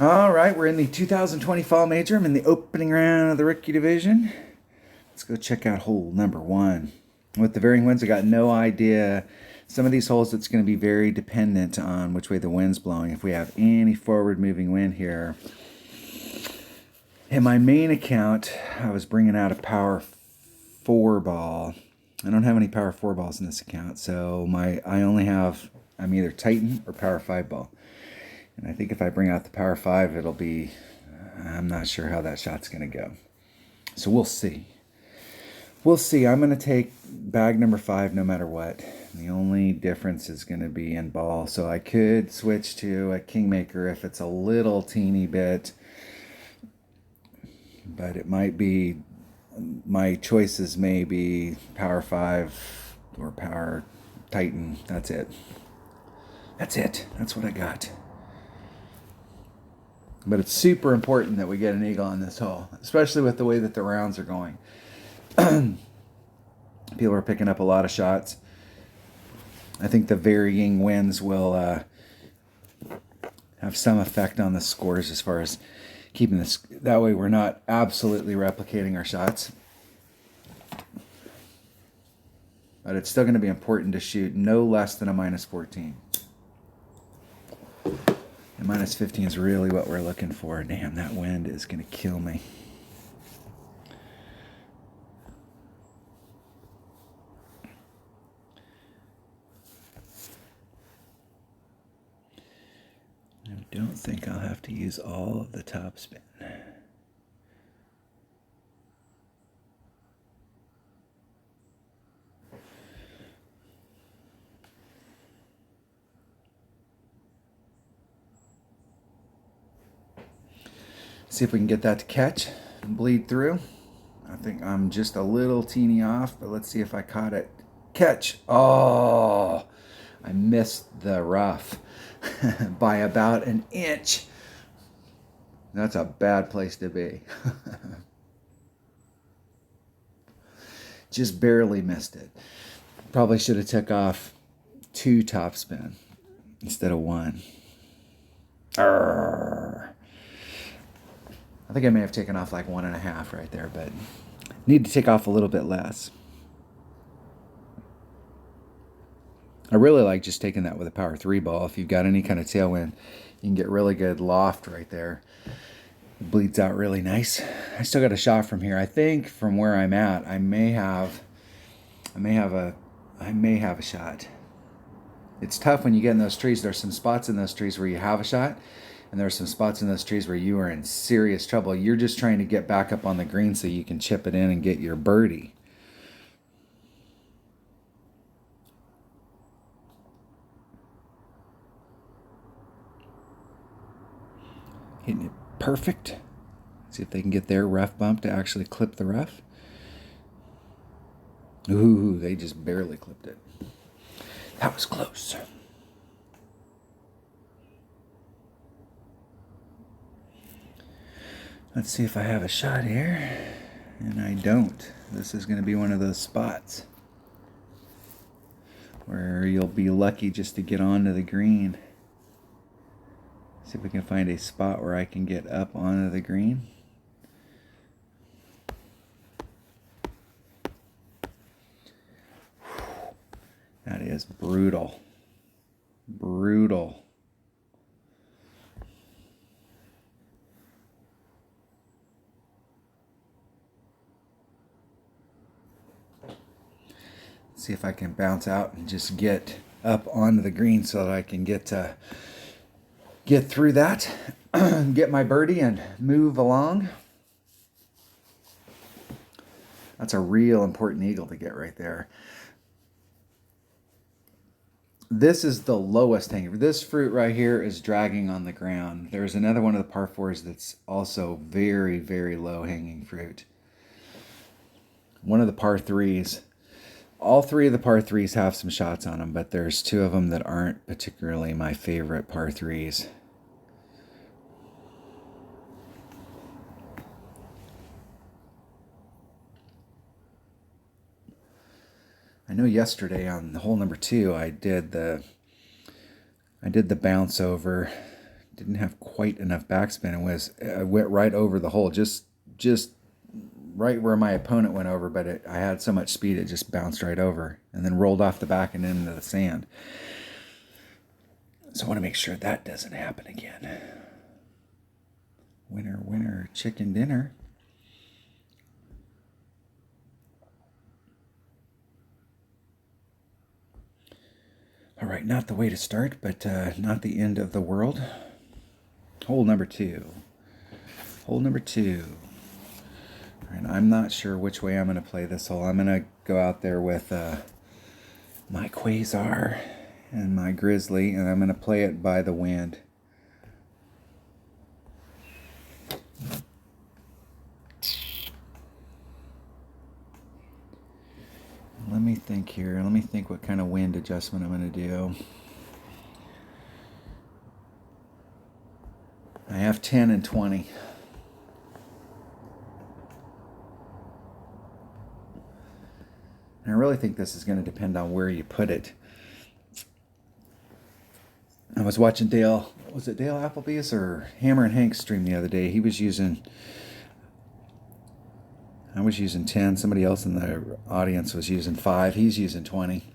All right, we're in the 2020 Fall Major. I'm in the opening round of the rookie division. Let's go check out hole number one. With the varying winds, I got no idea. Some of these holes, it's going to be very dependent on which way the wind's blowing. If we have any forward moving wind here. In my main account, I was bringing out a power 4 ball. I don't have any power 4 balls in this account, so I'm either Titan or power 5 ball. And I think if I bring out the power 5, I'm not sure how that shot's going to go. So we'll see. We'll see. I'm going to take bag number 5 no matter what. The only difference is going to be in ball. So I could switch to a Kingmaker if it's a little teeny bit. But it might be, my choices may be power 5 or power Titan. That's it. That's it. That's what I got. But it's super important that we get an eagle on this hole, especially with the way that the rounds are going. People are picking up a lot of shots. I think the varying winds will have some effect on the scores as far as keeping this. That way we're not absolutely replicating our shots. But it's still going to be important to shoot no less than a minus 14. And minus 15 is really what we're looking for. Damn, that wind is going to kill me. I don't think I'll have to use all of the top spin. See if we can get that to catch and bleed through. I think I'm just a little teeny off, but let's see if I caught it. Catch. Oh, I missed the rough by about an inch. That's a bad place to be. Just barely missed it. Probably should have took off 2 topspin instead of 1. Arrgh. I think I may have taken off like 1.5 right there, but need to take off a little bit less. I really like just taking that with a power 3 ball. If you've got any kind of tailwind, you can get really good loft right there. It bleeds out really nice. I still got a shot from here. I think from where I'm at, I may have a shot. It's tough when you get in those trees. There's some spots in those trees where you have a shot, and there's some spots in those trees where you are in serious trouble. You're just trying to get back up on the green so you can chip it in and get your birdie. Hitting it perfect. See if they can get their rough bump to actually clip the rough. Ooh, they just barely clipped it. That was close. Let's see if I have a shot here. And I don't. This is going to be one of those spots where you'll be lucky just to get onto the green. See if we can find a spot where I can get up onto the green. That is brutal. Brutal. See if I can bounce out and just get up onto the green so that I can get through that, get my birdie and move along. That's a real important eagle to get right there. This is the lowest hanging. This fruit right here is dragging on the ground. There's another one of the par 4s that's also very, very low hanging fruit. One of the par 3s. All 3 of the par 3s have some shots on them, but there's 2 of them that aren't particularly my favorite par 3s. I know yesterday on hole number 2, I did the bounce over didn't have quite enough backspin. It went right over the hole, just right where my opponent went over, but I had so much speed it just bounced right over and then rolled off the back and into the sand. So I want to make sure that doesn't happen again. Winner, winner, chicken dinner. All right, not the way to start, but not the end of the world. Hole number 2. Hole number 2. And I'm not sure which way I'm going to play this hole. I'm going to go out there with my Quasar and my Grizzly, and I'm going to play it by the wind. Let me think here. Let me think what kind of wind adjustment I'm going to do. I have 10 and 20. And I really think this is going to depend on where you put it. I was watching Dale Appleby's or Hammer and Hank's stream the other day. I was using 10. Somebody else in the audience was using 5. He's using 20.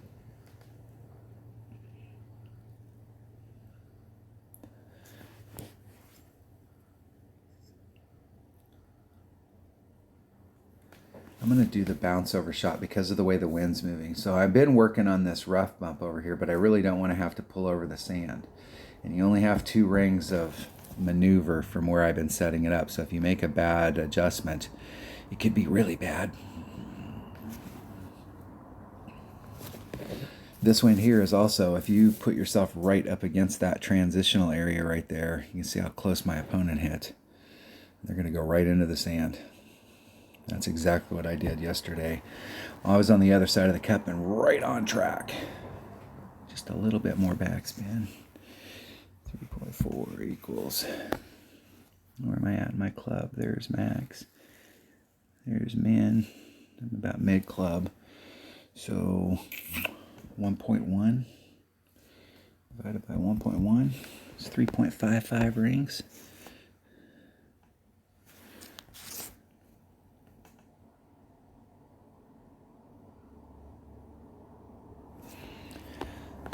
I'm going to do the bounce over shot because of the way the wind's moving. So I've been working on this rough bump over here, but I really don't want to have to pull over the sand. And you only have 2 rings of maneuver from where I've been setting it up. So if you make a bad adjustment, it could be really bad. This wind here is also, if you put yourself right up against that transitional area right there, you can see how close my opponent hit. They're going to go right into the sand. That's exactly what I did yesterday. I was on the other side of the cup and right on track. Just a little bit more backspin. 3.4 equals. Where am I at in my club? There's max. There's min. I'm about mid club. So 1.1 divided by 1.1 is 3.55 rings.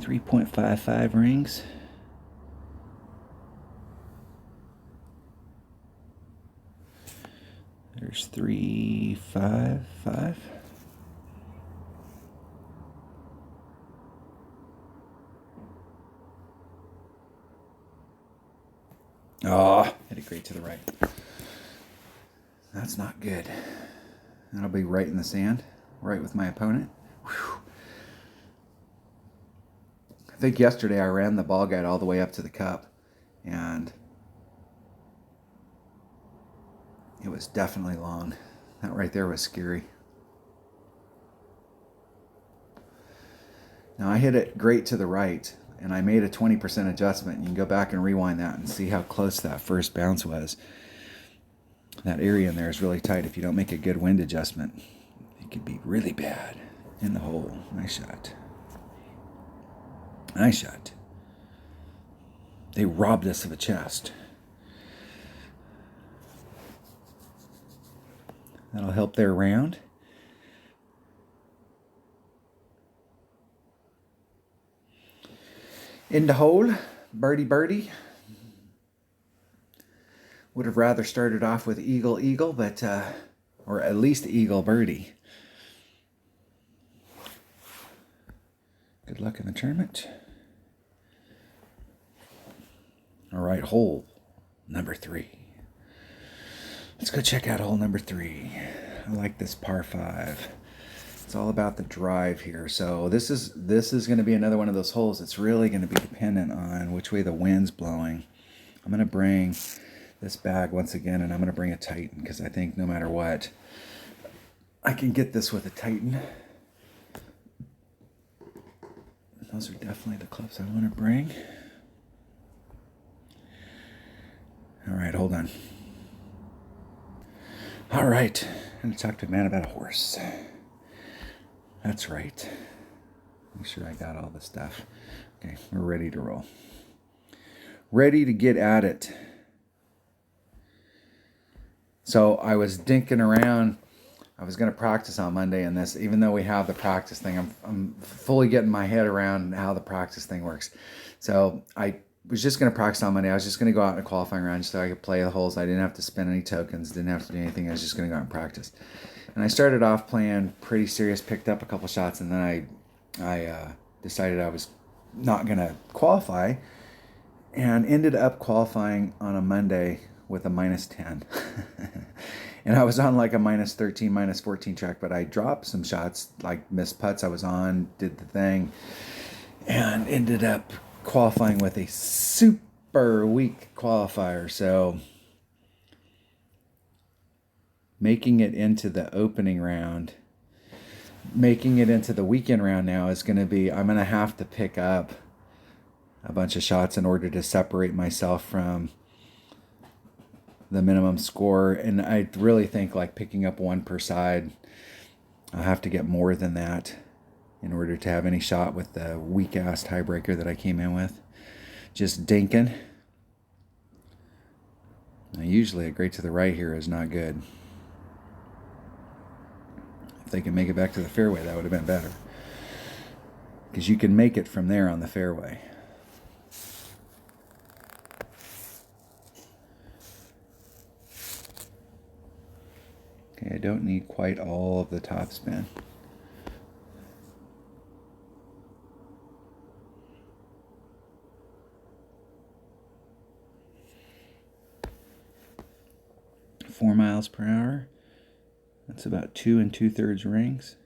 .55 rings. There's 355. Oh, hit it great to the right. That's not good. That'll be right in the sand, right with my opponent. Whew. I think yesterday I ran the ball guide all the way up to the cup, and it was definitely long. That right there was scary. Now I hit it great to the right, and I made a 20% adjustment. You can go back and rewind that and see how close that first bounce was. That area in there is really tight. If you don't make a good wind adjustment, it could be really bad in the hole. Nice shot. Nice shot. They robbed us of a chest. That'll help their round. In the hole, birdie birdie. Would have rather started off with eagle eagle, but or at least eagle birdie. Good luck in the tournament. All right, hole number 3. Let's go check out hole number 3. I like this par 5. It's all about the drive here. So this is going to be another one of those holes. It's really going to be dependent on which way the wind's blowing. I'm going to bring this bag once again, and I'm going to bring a Titan because I think no matter what, I can get this with a Titan. Those are definitely the clubs I want to bring. All right, hold on. All right, I'm going to talk to a man about a horse. That's right. Make sure I got all the stuff. Okay, we're ready to roll. ready to get at it. So I was dinking around. I was going to practice on Monday in this, even though we have the practice thing. I'm fully getting my head around how the practice thing works. So I was just going to practice on Monday. I was just going to go out in a qualifying round so I could play the holes. I didn't have to spend any tokens, didn't have to do anything. I was just going to go out and practice. And I started off playing pretty serious, picked up a couple shots, and then I decided I was not going to qualify, and ended up qualifying on a Monday with a -10. And I was on like a -13, -14 track, but I dropped some shots, like missed putts I was on, did the thing, and ended up qualifying with a super weak qualifier. So making it into the opening round, making it into the weekend round now is going to be, I'm going to have to pick up a bunch of shots in order to separate myself from the minimum score. And I really think like picking up one per side, I'll have to get more than that in order to have any shot with the weak ass tiebreaker that I came in with. Just dinking. Now, usually a great to the right here is not good. If they can make it back to the fairway, that would have been better, because you can make it from there on the fairway. Okay, I don't need quite all of the topspin. Four miles per hour. That's about 2 2/3 rings.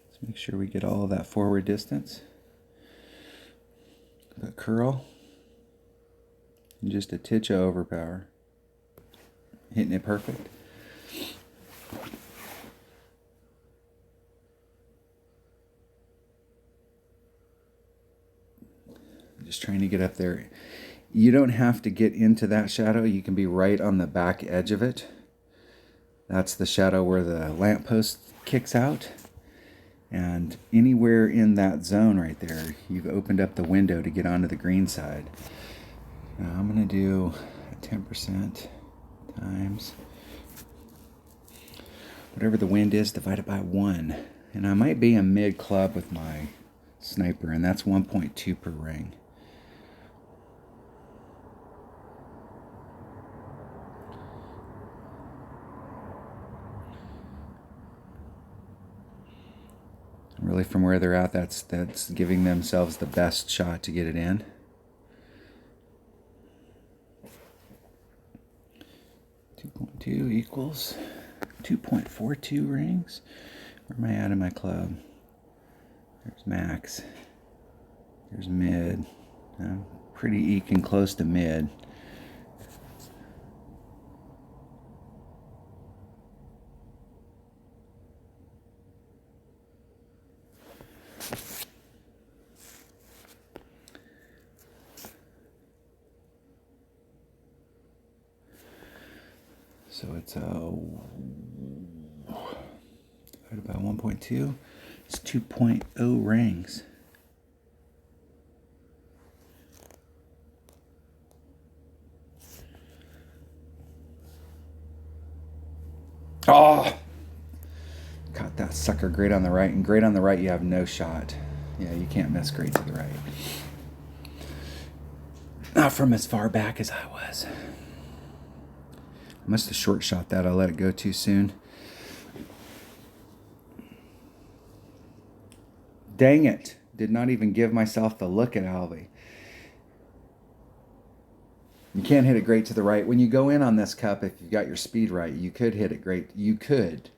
Let's make sure we get all of that forward distance. Put curl. And just a titch of overpower. Hitting it perfect. Just trying to get up there. You don't have to get into that shadow. You can be right on the back edge of it. That's the shadow where the lamppost kicks out. And anywhere in that zone right there, you've opened up the window to get onto the green side. Now I'm going to do 10% times whatever the wind is divided by 1. And I might be a mid club with my sniper, and that's 1.2 per ring. Really, from where they're at, that's giving themselves the best shot to get it in. .2 equals 2.42 rings. Where am I at in my club? There's max. There's mid. I'm pretty eking close to mid. So it's divided by 1.2. It's 2.0 rings. Oh! Caught that sucker great on the right. And great on the right, you have no shot. Yeah, you can't miss great to the right. Not from as far back as I was. I must have short shot that. I let it go too soon. Dang it. Did not even give myself the look at Alvey. You can't hit it great to the right. When you go in on this cup, if you got your speed right, you could hit it great. You could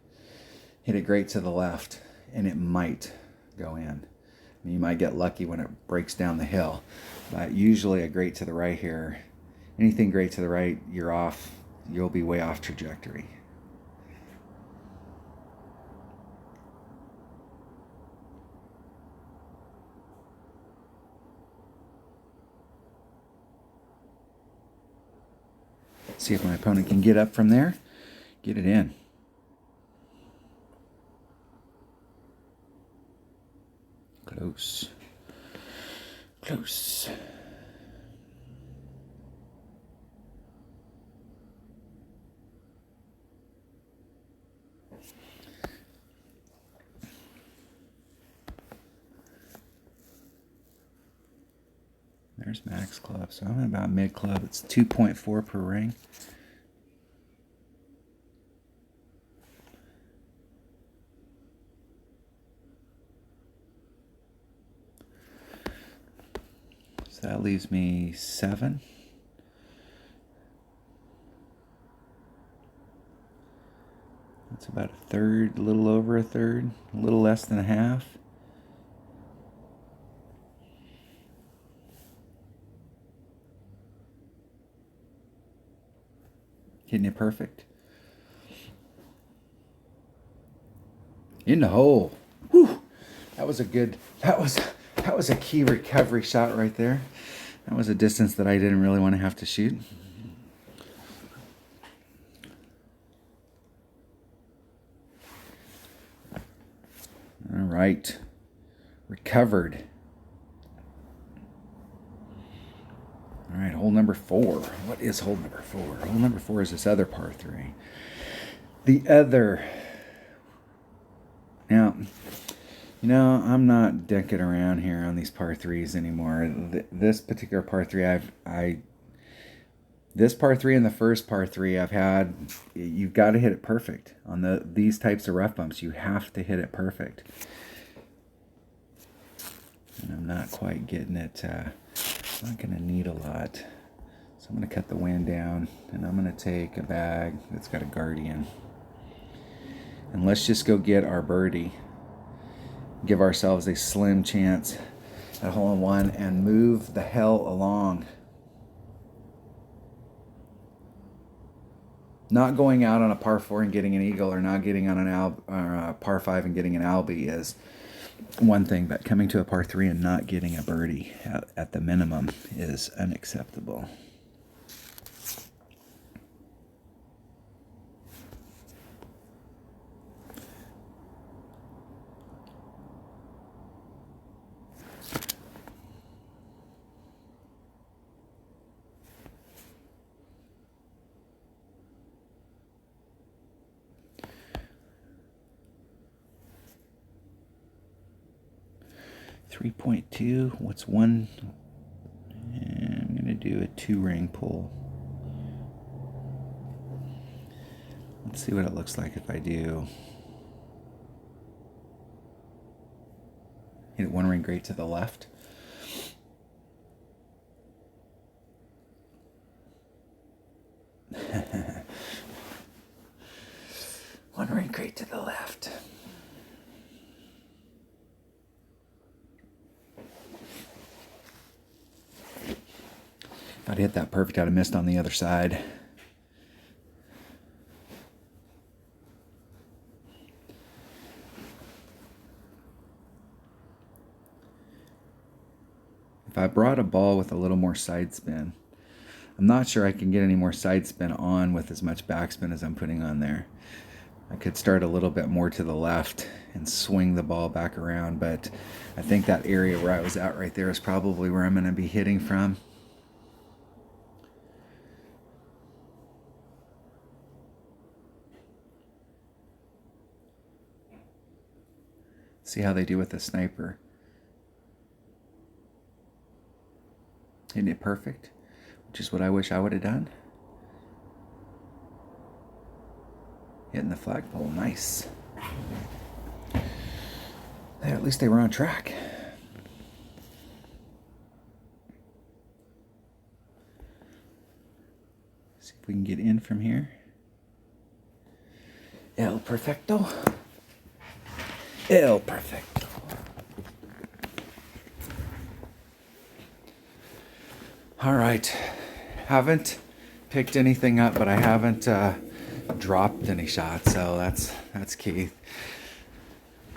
hit it great to the left, and it might go in. I mean, you might get lucky when it breaks down the hill. But usually a great to the right here, anything great to the right, you're off. You'll be way off trajectory. See if my opponent can get up from there. Get it in. Close. Close. There's max club. So I'm at about mid club. It's 2.4 per ring. So that leaves me 7. That's about a third, a little over a third, a little less than a half. Hitting it perfect. In the hole. Whew. That was a key recovery shot right there. That was a distance that I didn't really want to have to shoot. All right. Recovered. All right, hole number 4. What is hole number 4? Hole number 4 is this other par 3. The other. Now, you know, I'm not dicking around here on these par 3s anymore. This particular par 3, this par 3 and the first par 3 I've had, you've got to hit it perfect. On these types of rough bumps, you have to hit it perfect. And I'm not quite getting it. I'm not going to need a lot. So I'm going to cut the wind down, and I'm going to take a bag that's got a Guardian. And let's just go get our birdie. Give ourselves a slim chance at hole-in-one and move the hell along. Not going out on a par 4 and getting an eagle, or not getting on a par 5 and getting an albie is one thing, but coming to a par 3 and not getting a birdie at the minimum is unacceptable. .2. What's one? And I'm going to do a 2-ring pull. Let's see what it looks like if I do. Hit it 1 ring great to the left. One ring great to the left. If I'd hit that perfect, I'd have missed on the other side. If I brought a ball with a little more side spin, I'm not sure I can get any more side spin on with as much backspin as I'm putting on there. I could start a little bit more to the left and swing the ball back around, but I think that area where I was at right there is probably where I'm going to be hitting from. See how they do with the sniper. Isn't it perfect? Which is what I wish I would have done. Hitting the flagpole, nice. Hey, at least they were on track. See if we can get in from here. El perfecto. El perfecto. All right. Haven't picked anything up, but I haven't dropped any shots, so that's key.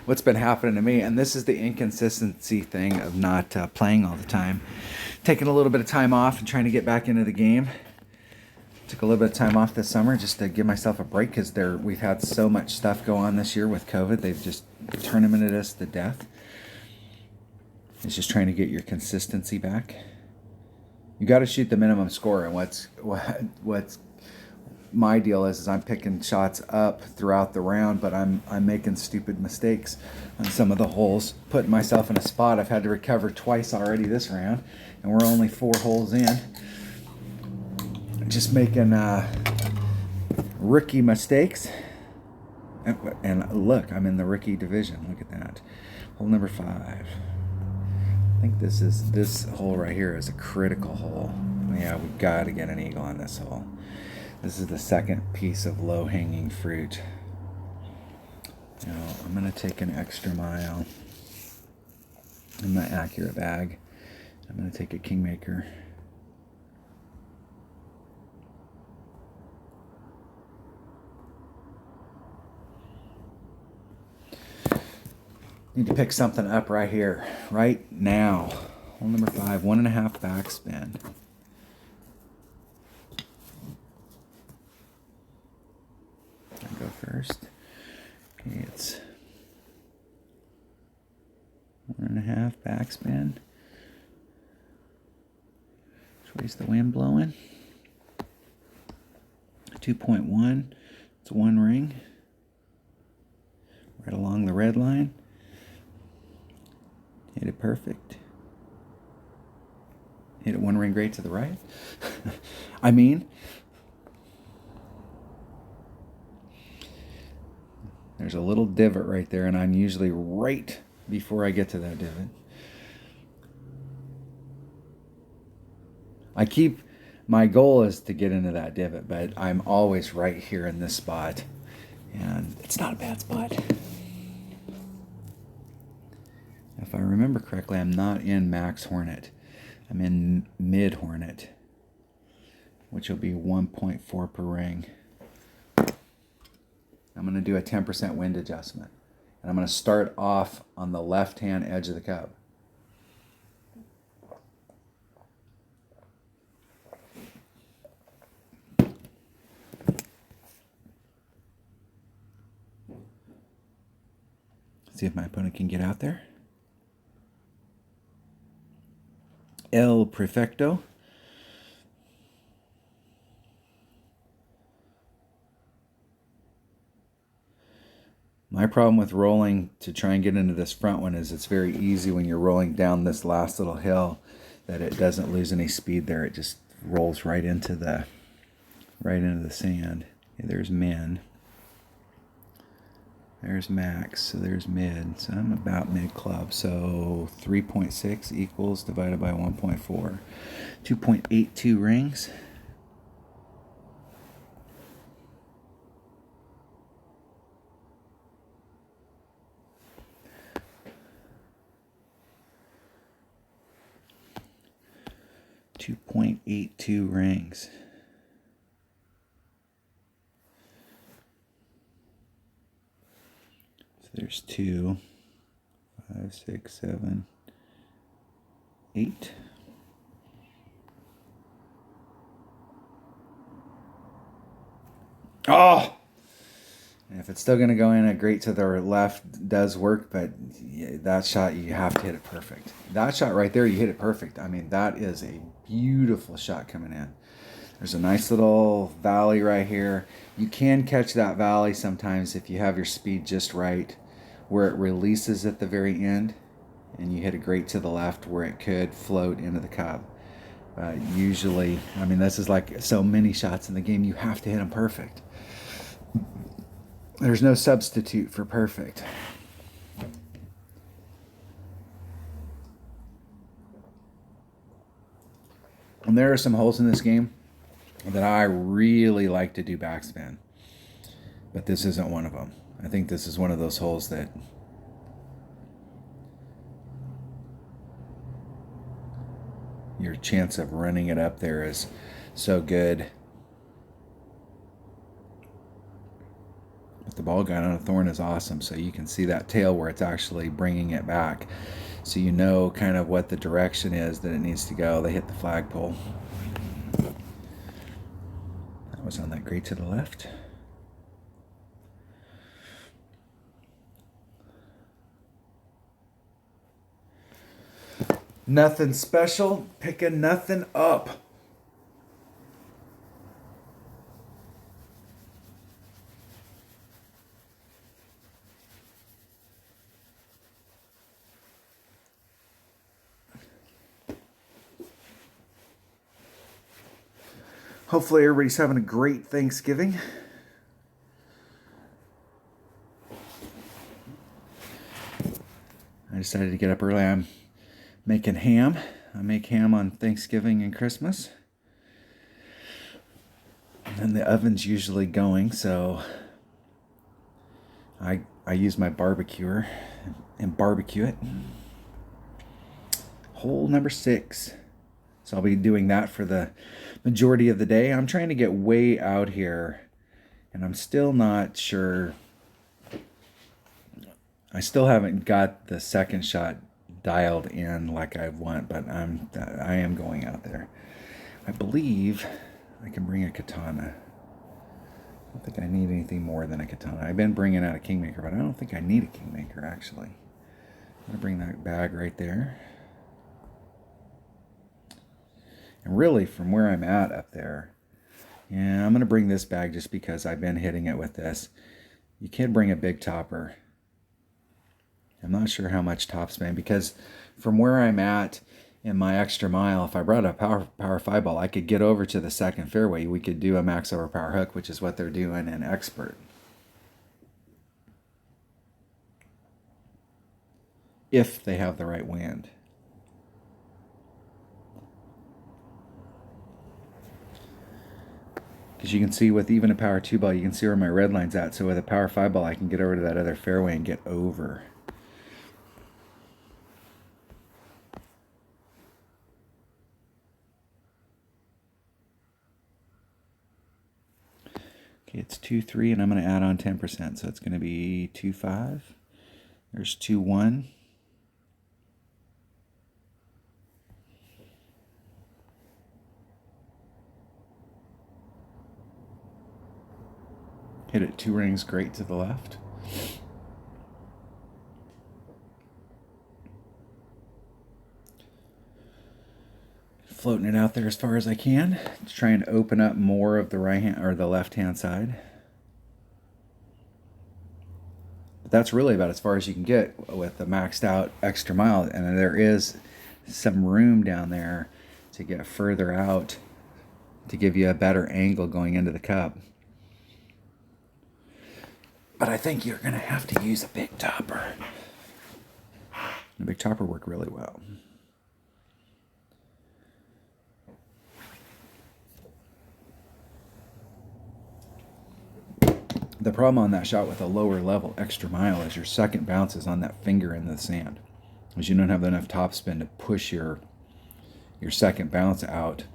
What's been happening to me, and this is the inconsistency thing of not playing all the time. Taking a little bit of time off and trying to get back into the game. Took a little bit of time off this summer just to give myself a break because we've had so much stuff go on this year with COVID. They've just tournamented us to death. It's just trying to get your consistency back. You got to shoot the minimum score, and what's my deal is I'm picking shots up throughout the round, but I'm making stupid mistakes on some of the holes, putting myself in a spot I've had to recover twice already this round, and we're only 4 holes in. Just making rookie mistakes. And look, I'm in the rookie division. Look at that. Hole number 5. I think this hole right here is a critical hole. Yeah, we got to get an eagle on this hole. This is the second piece of low-hanging fruit. Now, I'm going to take an extra mile in my accurate bag. I'm going to take a Kingmaker. Need to pick something up right here, right now. Hole number 5, 1.5 backspin. I'll go first. Okay, it's 1.5 backspin. Which way's the wind blowing? 2.1. It's 1 ring. Right along the red line. Hit it perfect. Hit it 1 ring great to the right. I mean, there's a little divot right there, and I'm usually right before I get to that divot. My goal is to get into that divot, but I'm always right here in this spot, and it's not a bad spot. If I remember correctly, I'm not in max hornet. I'm in mid hornet, which will be 1.4 per ring. I'm going to do a 10% wind adjustment. And I'm going to start off on the left-hand edge of the cup. See if my opponent can get out there. El Prefecto. My problem with rolling to try and get into this front one is it's very easy when you're rolling down this last little hill that it doesn't lose any speed there. It just rolls right into the sand. Okay, there's min. There's max, so there's mid. So I'm about mid club. So 3.6 equals divided by 1.4. 2.82 rings. .82 rings. So there's 2, 5, 6, 7, 8. Oh! And if it's still going to go in, a great to the left does work, but that shot, you have to hit it perfect. That shot right there, you hit it perfect. I mean, that is a beautiful shot coming in. There's a nice little valley right here. You can catch that valley sometimes if you have your speed just right, where it releases at the very end, and you hit it great to the left where it could float into the cup. Usually, I mean, this is like so many shots in the game, you have to hit them perfect. There's no substitute for perfect. And there are some holes in this game that I really like to do backspin, but this isn't one of them. I think this is one of those holes that your chance of running it up there is so good. But the ball guide on a thorn is awesome, so you can see that tail where it's actually bringing it back. So you know kind of what the direction is that it needs to go. They hit the flagpole. That was on that grate to the left. Nothing special, picking nothing up. Hopefully everybody's having a great Thanksgiving. I decided to get up early. I'm making ham. I make ham on Thanksgiving and Christmas. And the oven's usually going, so I use my barbecuer and barbecue it. Hole number 6. So I'll be doing that for the majority of the day. I'm trying to get way out here, and I'm still not sure. I still haven't got the second shot dialed in like I want, but I am going out there. I believe I can bring a katana. I don't think I need anything more than a katana. I've been bringing out a Kingmaker, but I don't think I need a Kingmaker, actually. I'm going to bring that bag right there. And really, from where I'm at up there, yeah, I'm going to bring this bag just because I've been hitting it with this. You can't bring a big topper. I'm not sure how much top spin, because from where I'm at in my extra mile, if I brought a power 5 ball, I could get over to the second fairway. We could do a max overpower hook, which is what they're doing in Expert. If they have the right wind. Because you can see with even a power 2 ball, you can see where my red line's at. So with a power 5 ball, I can get over to that other fairway and get over. Okay, it's 2-3, and I'm going to add on 10%. So it's going to be 2-5. There's 2-1. Hit it 2 rings great to the left. Floating it out there as far as I can to try and open up more of the right hand or the left hand side. But that's really about as far as you can get with the maxed out extra mile, and there is some room down there to get further out to give you a better angle going into the cup. But I think you're going to have to use a big topper. The big topper worked really well. The problem on that shot with a lower level extra mile is your second bounce is on that finger in the sand, because you don't have enough topspin to push your second bounce out.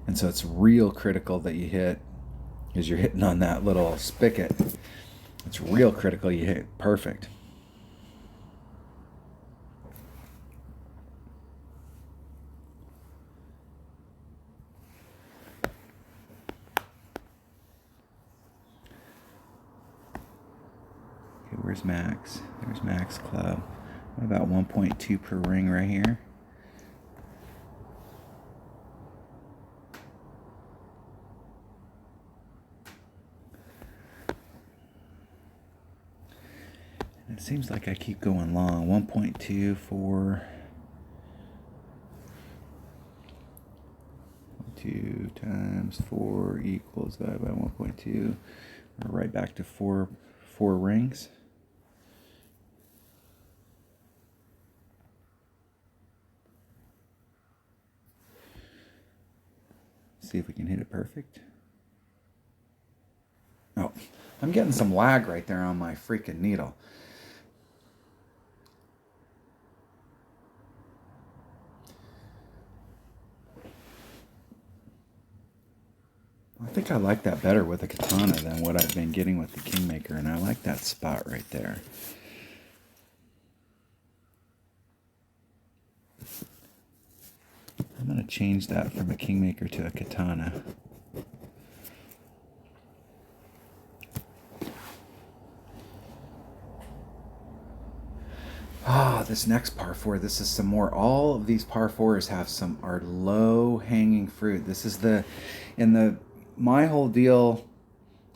And so it's real critical that you hit, because you're hitting on that little spigot. It's real critical you hit perfect. Okay, where's Max? There's Max Club. About 1.2 per ring right here. It seems like I keep going long. 1.2, 4. 2 times 4 equals divided by 1.2. We're right back to four rings. See if we can hit it perfect. Oh, I'm getting some lag right there on my freaking needle. I think I like that better with a katana than what I've been getting with the Kingmaker, and I like that spot right there. I'm going to change that from a Kingmaker to a katana. Ah, about this next par four. This is some more. All of these par fours are low hanging fruit. This is my whole deal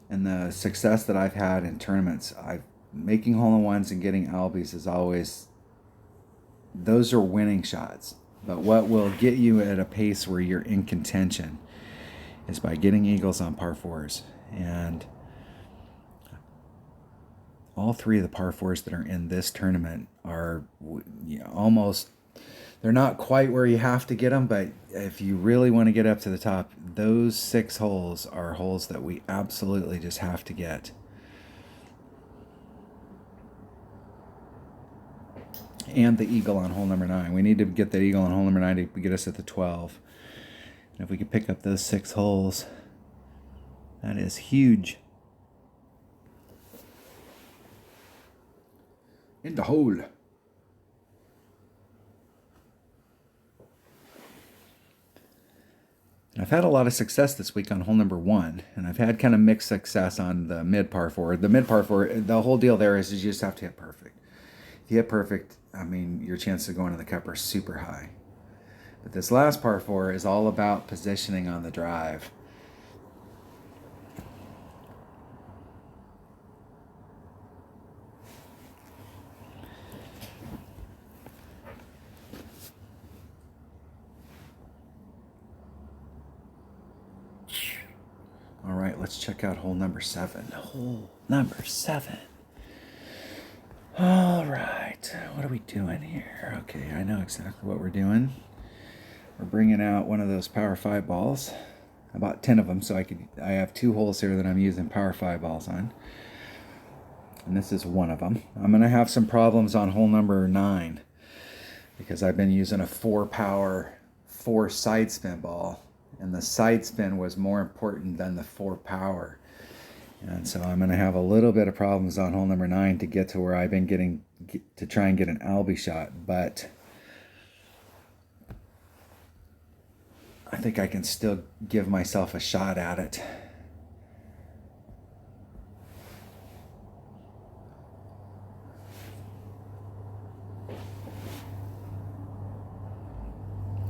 and the success that I've had in tournaments. Making hole-in-ones and getting albies is always, those are winning shots. But what will get you at a pace where you're in contention is by getting eagles on par fours. And all three of the par fours that are in this tournament are almost, they're not quite where you have to get them, but if you really want to get up to the top, those 6 holes are holes that we absolutely just have to get. And the eagle on hole number 9. We need to get that eagle on hole number 9 to get us at the 12. And if we could pick up those 6 holes, that is huge. In the hole. I've had a lot of success this week on hole number 1, and I've had kind of mixed success on the mid par 4. The mid par 4, the whole deal there is you just have to hit perfect. If you hit perfect, I mean, your chances of going to the cup are super high. But this last par 4 is all about positioning on the drive. All right, let's check out hole number 7. Hole number 7. All right, what are we doing here? Okay, I know exactly what we're doing. We're bringing out one of those Power 5 balls. I bought 10 of them, so I have 2 holes here that I'm using Power 5 balls on. And this is one of them. I'm going to have some problems on hole number 9 because I've been using a 4 power 4 side spin ball. And the side spin was more important than the 4 power. And so I'm going to have a little bit of problems on hole number 9 to get to where I've been to try and get an albie shot. But I think I can still give myself a shot at it.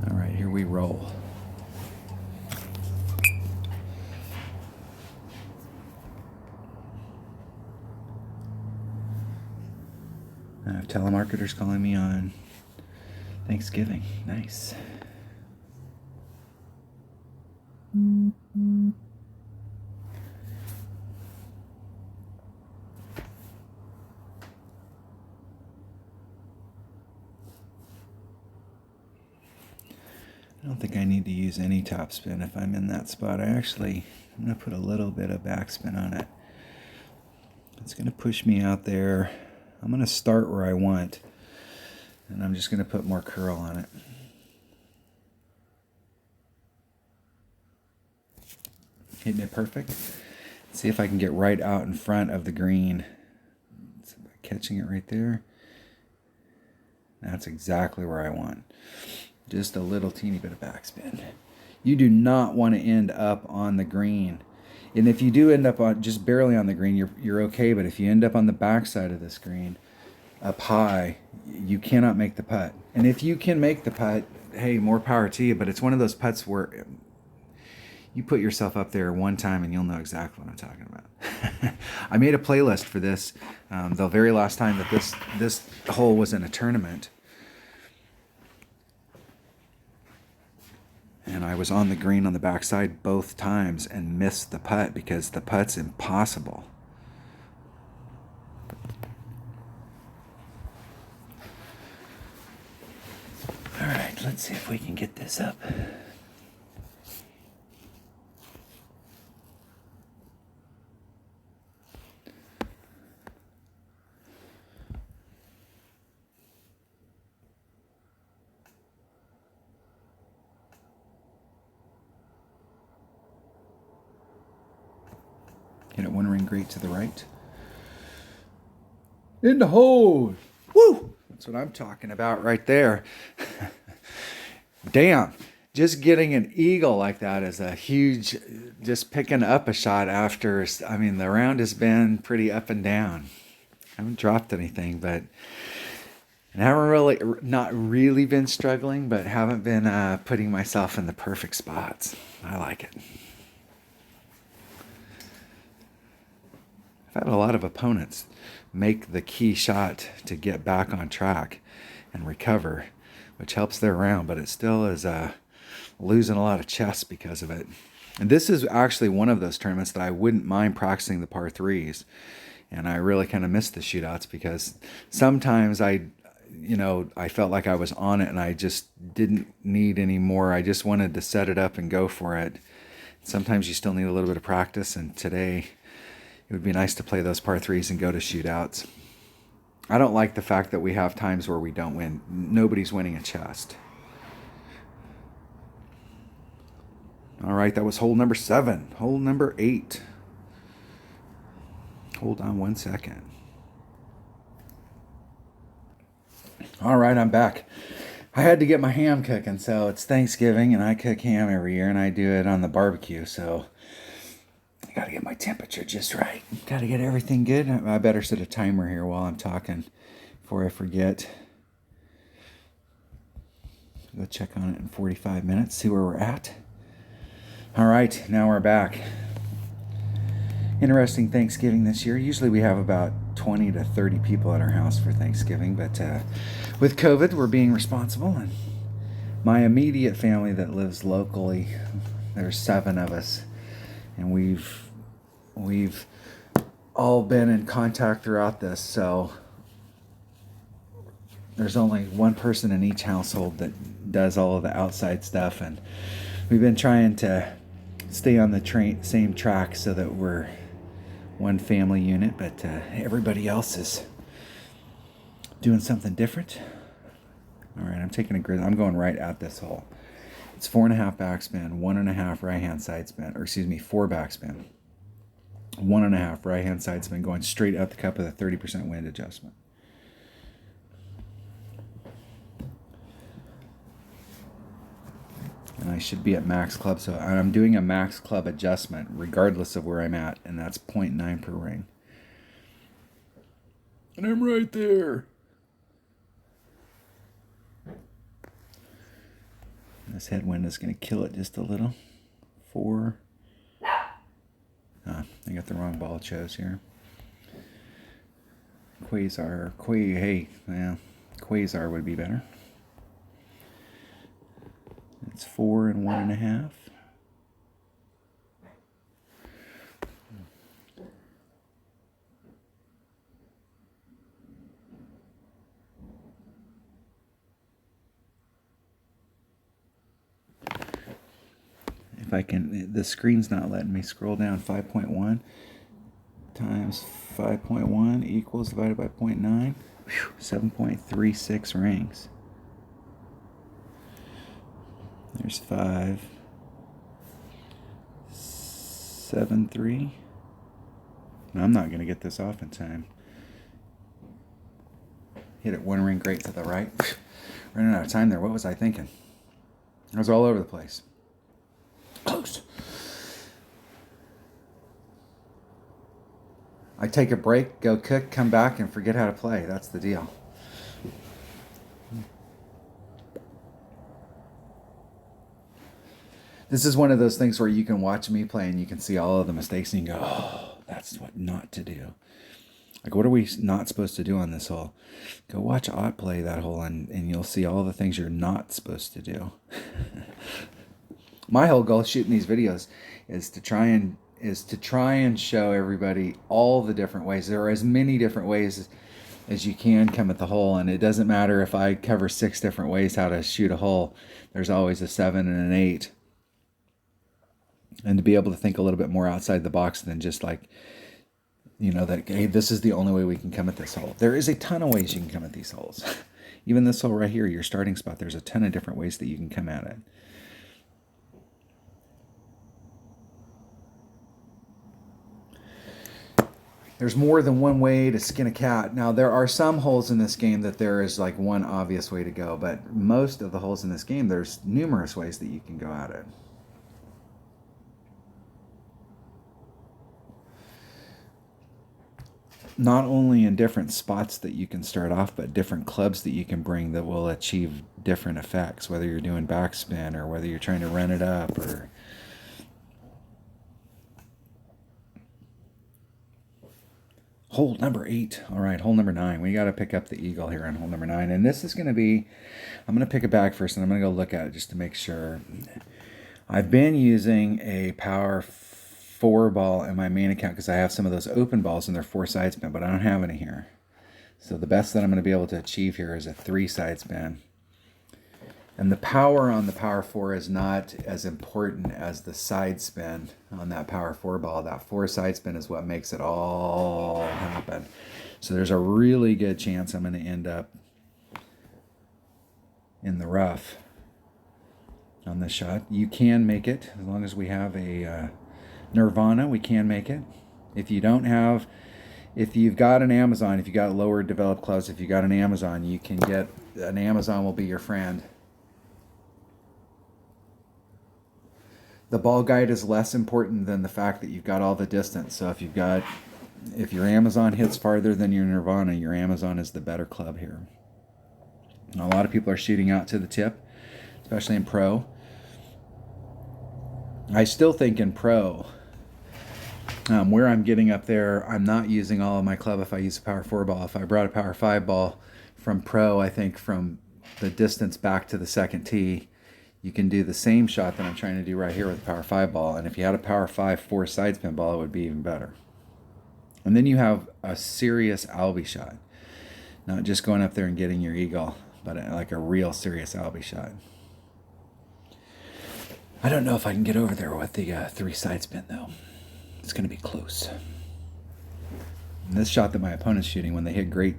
All right, here we roll. I have telemarketers calling me on Thanksgiving. Nice. I don't think I need to use any topspin if I'm in that spot. I'm going to put a little bit of backspin on it. It's going to push me out there. I'm going to start where I want, and I'm just going to put more curl on it. Hitting it perfect. Let's see if I can get right out in front of the green. It's about catching it right there. That's exactly where I want. Just a little teeny bit of backspin. You do not want to end up on the green. And if you do end up on just barely on the green, you're okay. But if you end up on the backside of this green, up high, you cannot make the putt. And if you can make the putt, hey, more power to you. But it's one of those putts where you put yourself up there one time and you'll know exactly what I'm talking about. I made a playlist for this the very last time that this hole was in a tournament. And I was on the green on the backside both times and missed the putt because the putt's impossible. All right, let's see if we can get this up. Hit it one ring great to the right. In the hole. Woo! That's what I'm talking about right there. Damn. Just getting an eagle like that is a huge, just picking up a shot after, I mean, the round has been pretty up and down. I haven't dropped anything, but And haven't really, not really been struggling, but haven't been putting myself in the perfect spots. I like it. I've had a lot of opponents make the key shot to get back on track and recover, which helps their round, but it still is losing a lot of chess because of it. And this is actually one of those tournaments that I wouldn't mind practicing the par threes. And I really kind of miss the shootouts because sometimes I felt like I was on it and I just didn't need any more. I just wanted to set it up and go for it. Sometimes you still need a little bit of practice, and today it would be nice to play those par threes and go to shootouts. I don't like the fact that we have times where we don't win. Nobody's winning a chest. All right, that was hole number 7. Hole number 8. Hold on one second. All right, I'm back. I had to get my ham cooking, so it's Thanksgiving, and I cook ham every year, and I do it on the barbecue, so I got to get my temperature just right. Got to get everything good. I better set a timer here while I'm talking before I forget. Go check on it in 45 minutes, see where we're at. All right, now we're back. Interesting Thanksgiving this year. Usually we have about 20 to 30 people at our house for Thanksgiving, but with COVID, we're being responsible. And my immediate family that lives locally, there's 7 of us, and we've all been in contact throughout this. So there's only one person in each household that does all of the outside stuff, and we've been trying to stay on the same track so that we're one family unit, but everybody else is doing something different. All right, I'm taking a grid. I'm going right at this hole. It's 4.5 backspin, 1.5 right hand side spin, or excuse me, 4 backspin, 1.5 right hand side spin, going straight up the cup with a 30% wind adjustment. And I should be at max club, so I'm doing a max club adjustment regardless of where I'm at, and that's 0.9 per ring. And I'm right there. This headwind is going to kill it just a little. 4. I got the wrong ball chose here. Quasar would be better. It's 4 and 1.5. If I can, the screen's not letting me scroll down. 5.1 times 5.1 equals divided by 0.9. 7.36 rings. There's 5, 7, 3. I'm not going to get this off in time. Hit it 1 ring great to the right. Running out of time there. What was I thinking? I was all over the place. Close. I take a break, go cook, come back, and forget how to play. That's the deal. This is one of those things where you can watch me play and you can see all of the mistakes and you go, oh, that's what not to do. Like, what are we not supposed to do on this hole? Go watch Ott play that hole and you'll see all the things you're not supposed to do. My whole goal shooting these videos is to try and show everybody all the different ways. There are as many different ways as you can come at the hole, and it doesn't matter if I cover 6 different ways how to shoot a hole. There's always a 7 and an 8. And to be able to think a little bit more outside the box than just like, that, hey, this is the only way we can come at this hole. There is a ton of ways you can come at these holes. Even this hole right here, your starting spot, there's a ton of different ways that you can come at it. There's more than one way to skin a cat. Now, there are some holes in this game that there is like one obvious way to go, but most of the holes in this game, there's numerous ways that you can go at it. not only in different spots that you can start off, but different clubs that you can bring that will achieve different effects, whether you're doing backspin or whether you're trying to run it up or... Hole number 8. All right, hole number 9. We got to pick up the eagle here on hole number 9. And this is going to be, I'm going to pick a bag first and I'm going to go look at it just to make sure. I've been using a power 4 ball in my main account because I have some of those open balls and they're 4 side spin, but I don't have any here. So the best that I'm going to be able to achieve here is a 3 side spin. And the power on the power 4 is not as important as the side spin on that power 4 ball. That 4 side spin is what makes it all happen. So there's a really good chance I'm going to end up in the rough on this shot. You can make it as long as we have a Nirvana. We can make it. If you don't have, if you've got an Amazon, if you got lower developed clubs, if you got an Amazon, you can get an Amazon will be your friend. The ball guide is less important than the fact that you've got all the distance. So if your Amazon hits farther than your Nirvana, your Amazon is the better club here. Now, a lot of people are shooting out to the tip, especially in pro. I still think in pro, where I'm getting up there, I'm not using all of my club if I use a power 4 ball. If I brought a power 5 ball from pro, I think from the distance back to the second tee, you can do the same shot that I'm trying to do right here with a power 5 ball. And if you had a power 5 4 side spin ball, it would be even better. And then you have a serious Albie shot. Not just going up there and getting your eagle, but like a real serious Albie shot. I don't know if I can get over there with the 3 side spin though. It's going to be close. And this shot that my opponent's shooting, when they hit great,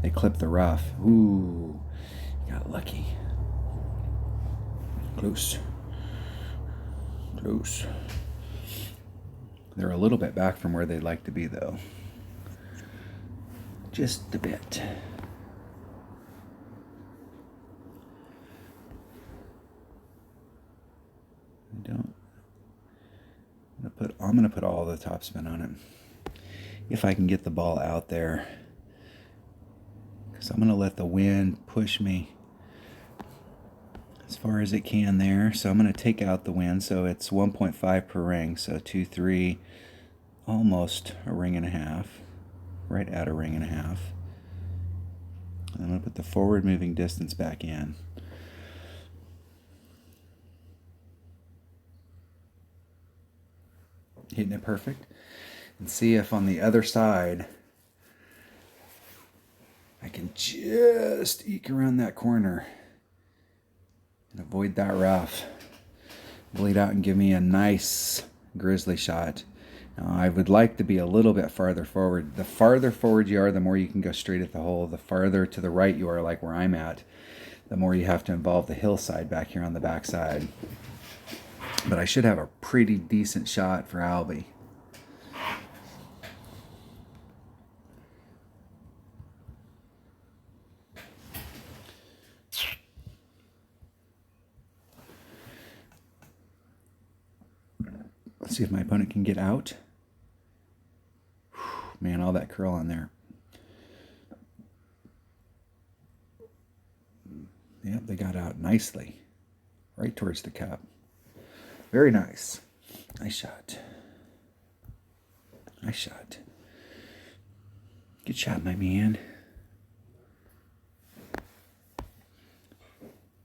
they clip the rough. Ooh, got lucky. Close. Close. They're a little bit back from where they'd like to be, though. Just a bit. I'm gonna put all the topspin on it. If I can get the ball out there. Because I'm gonna let the wind push me as far as it can there. So I'm going to take out the wind. So it's 1.5 per ring. So 2, 3, almost a ring and a half. Right at a ring and a half. I'm going to put the forward moving distance back in. Hitting it perfect. And see if on the other side I can just eke around that corner and avoid that rough. Bleed out and give me a nice grizzly shot. Now, I would like to be a little bit farther forward. The farther forward you are, the more you can go straight at the hole. The farther to the right you are, like where I'm at, the more you have to involve the hillside back here on the backside. But I should have a pretty decent shot for Albie. Let's see if my opponent can get out. Man, all that curl on there. Yep, they got out nicely. Right towards the cup. Very nice. Nice shot. Nice shot. Good shot, my man.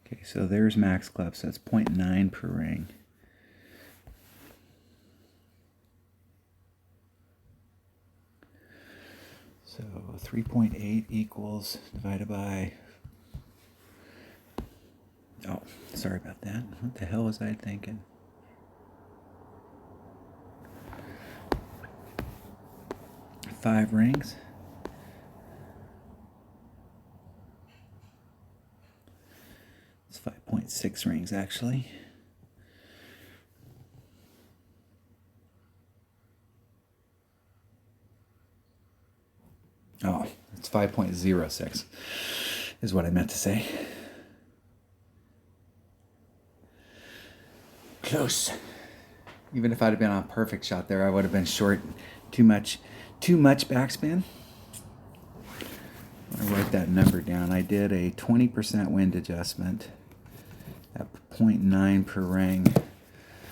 Okay, so there's max club. So that's 0.9 per ring. So 3.8 equals divided by... Oh, sorry about that. What the hell was I thinking? Five rings. It's 5.6 rings, actually. Oh, it's 5.06 is what I meant to say. Close. Even if I'd have been on a perfect shot there, I would have been short. Too much backspin. I write that number down. I did a 20% wind adjustment at 0.9 per ring.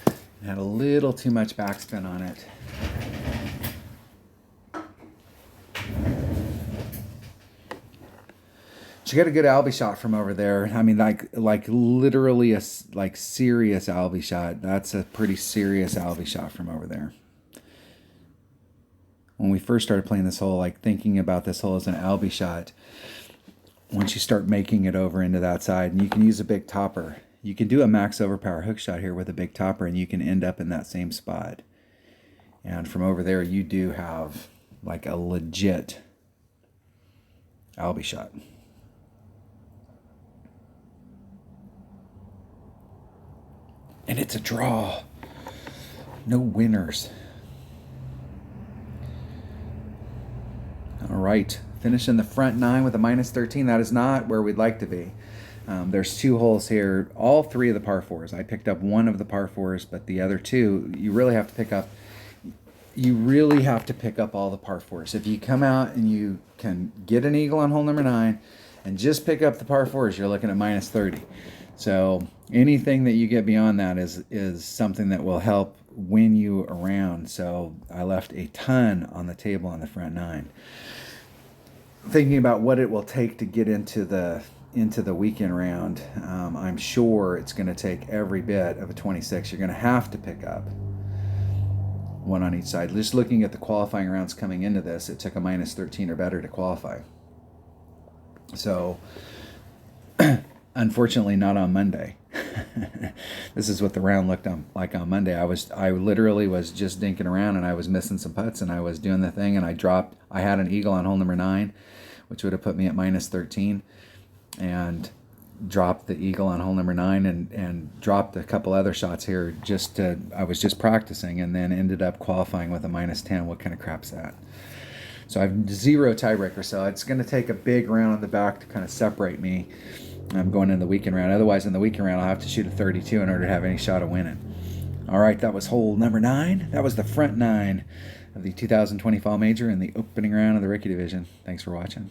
It had a little too much backspin on it. She got a good Albie shot from over there. I mean, like literally a serious Albie shot. That's a pretty serious Albie shot from over there. When we first started playing this hole, like thinking about this hole as an Albie shot, once you start making it over into that side, and you can use a big topper. You can do a max overpower hook shot here with a big topper, and you can end up in that same spot. And from over there, you do have like a legit Albie shot. And it's a draw. No winners. All right, finishing the front 9 with a -13. That is not where we'd like to be. There's 2 holes here, all 3 of the par 4s. I picked up 1 of the par 4s, but the other 2, you really have to pick up. You really have to pick up all the par 4s. If you come out and you can get an eagle on hole number 9 and just pick up the par 4s, you're looking at -30. So anything that you get beyond that is something that will help win you around. So I left a ton on the table on the front 9. Thinking about what it will take to get into the weekend round, I'm sure it's going to take every bit of a 26. You're going to have to pick up 1 on each side. Just looking at the qualifying rounds coming into this, it took a -13 or better to qualify. So unfortunately not on Monday. This is what the round looked like on Monday. I literally was just dinking around, and I was missing some putts, and I was doing the thing, and I had an eagle on hole number 9, which would have put me at -13, and dropped the eagle on hole number 9 and dropped a couple other shots here. I was just practicing, and then ended up qualifying with a -10. What kind of crap's that? So I have 0 tiebreaker, so it's going to take a big round on the back to kind of separate me. I'm going in the weekend round. Otherwise, in the weekend round, I'll have to shoot a 32 in order to have any shot of winning. All right, that was hole number 9. That was the front 9 of the 2020 Fall Major in the opening round of the Rookie Division. Thanks for watching.